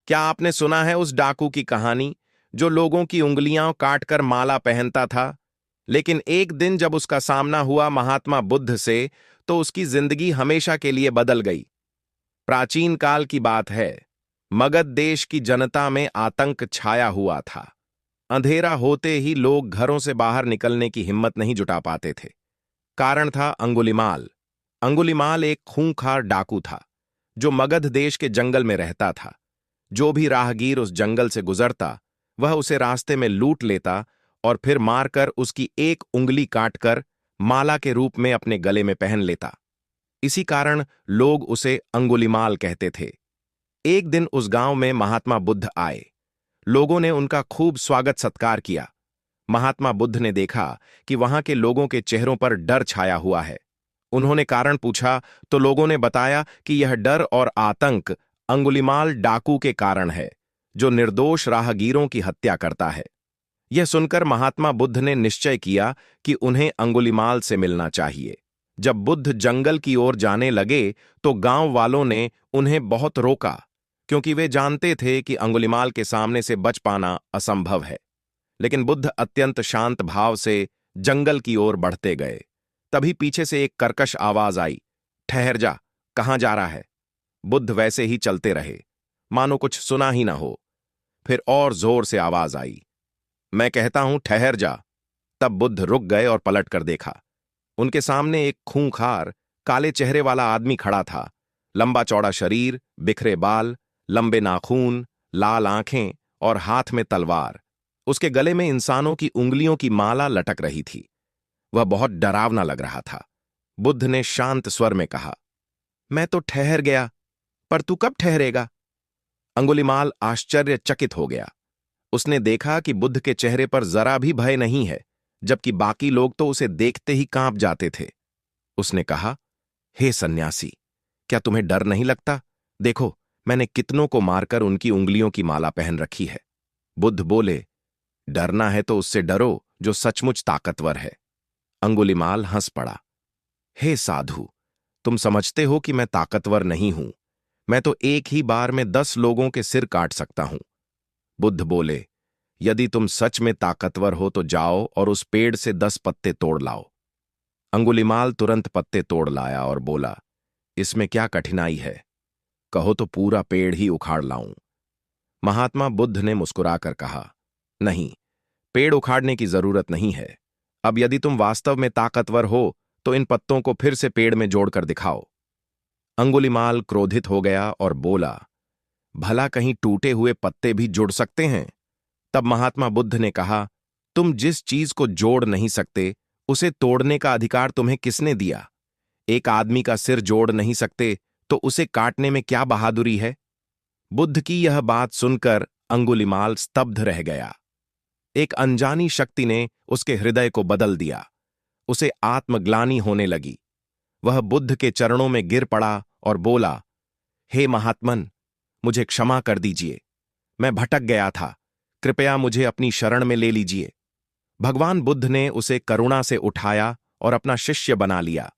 क्या आपने सुना है उस डाकू की कहानी जो लोगों की उंगलियां काटकर माला पहनता था? लेकिन एक दिन जब उसका सामना हुआ महात्मा बुद्ध से, तो उसकी जिंदगी हमेशा के लिए बदल गई। प्राचीन काल की बात है। मगध देश की जनता में आतंक छाया हुआ था। अंधेरा होते ही लोग घरों से बाहर निकलने की हिम्मत नहीं जुटा पाते थे। कारण था अंगुलिमाल। अंगुलिमाल एक खूंखार डाकू था जो मगध देश के जंगल में रहता था। जो भी राहगीर उस जंगल से गुजरता, वह उसे रास्ते में लूट लेता और फिर मारकर उसकी एक उंगली काटकर माला के रूप में अपने गले में पहन लेता। इसी कारण लोग उसे अंगुलिमाल कहते थे। एक दिन उस गांव में महात्मा बुद्ध आए। लोगों ने उनका खूब स्वागत सत्कार किया। महात्मा बुद्ध ने देखा कि वहां के लोगों के चेहरों पर डर छाया हुआ है। उन्होंने कारण पूछा तो लोगों ने बताया कि यह डर और आतंक अंगुलिमाल डाकू के कारण है, जो निर्दोष राहगीरों की हत्या करता है। यह सुनकर महात्मा बुद्ध ने निश्चय किया कि उन्हें अंगुलिमाल से मिलना चाहिए। जब बुद्ध जंगल की ओर जाने लगे तो गांव वालों ने उन्हें बहुत रोका, क्योंकि वे जानते थे कि अंगुलिमाल के सामने से बच पाना असंभव है। लेकिन बुद्ध अत्यंत शांत भाव से जंगल की ओर बढ़ते गए। तभी पीछे से एक कर्कश आवाज आई, ठहर जा, कहां जा रहा है? बुद्ध वैसे ही चलते रहे, मानो कुछ सुना ही ना हो। फिर और जोर से आवाज आई, मैं कहता हूं ठहर जा। तब बुद्ध रुक गए और पलट कर देखा। उनके सामने एक खूंखार, काले चेहरे वाला आदमी खड़ा था। लंबा चौड़ा शरीर, बिखरे बाल, लंबे नाखून, लाल आंखें और हाथ में तलवार। उसके गले में इंसानों की उंगलियों की माला लटक रही थी। वह बहुत डरावना लग रहा था। बुद्ध ने शांत स्वर में कहा, मैं तो ठहर गया, पर तू कब ठहरेगा? अंगुलिमाल आश्चर्यचकित हो गया। उसने देखा कि बुद्ध के चेहरे पर जरा भी भय नहीं है, जबकि बाकी लोग तो उसे देखते ही कांप जाते थे। उसने कहा, हे सन्यासी, क्या तुम्हें डर नहीं लगता? देखो, मैंने कितनों को मारकर उनकी उंगलियों की माला पहन रखी है। बुद्ध बोले, डरना है तो उससे डरो जो सचमुच ताकतवर है। अंगुलिमाल हंस पड़ा, हे साधु, तुम समझते हो कि मैं ताकतवर नहीं हूं। मैं तो एक ही बार में 10 लोगों के सिर काट सकता हूं। बुद्ध बोले, यदि तुम सच में ताकतवर हो तो जाओ और उस पेड़ से 10 पत्ते तोड़ लाओ। अंगुलिमाल तुरंत पत्ते तोड़ लाया और बोला, इसमें क्या कठिनाई है? कहो तो पूरा पेड़ ही उखाड़ लाऊं। महात्मा बुद्ध ने मुस्कुराकर कहा, नहीं, पेड़ उखाड़ने की जरूरत नहीं है। अब यदि तुम वास्तव में ताकतवर हो तो इन पत्तों को फिर से पेड़ में जोड़कर दिखाओ। अंगुलिमाल क्रोधित हो गया और बोला, भला कहीं टूटे हुए पत्ते भी जुड़ सकते हैं? तब महात्मा बुद्ध ने कहा, तुम जिस चीज को जोड़ नहीं सकते उसे तोड़ने का अधिकार तुम्हें किसने दिया? एक आदमी का सिर जोड़ नहीं सकते तो उसे काटने में क्या बहादुरी है? बुद्ध की यह बात सुनकर अंगुलिमाल स्तब्ध रह गया। एक अनजानी शक्ति ने उसके हृदय को बदल दिया। उसे आत्मग्लानि होने लगी। वह बुद्ध के चरणों में गिर पड़ा और बोला, हे महात्मन, मुझे क्षमा कर दीजिए। मैं भटक गया था, कृपया मुझे अपनी शरण में ले लीजिए। भगवान बुद्ध ने उसे करुणा से उठाया और अपना शिष्य बना लिया।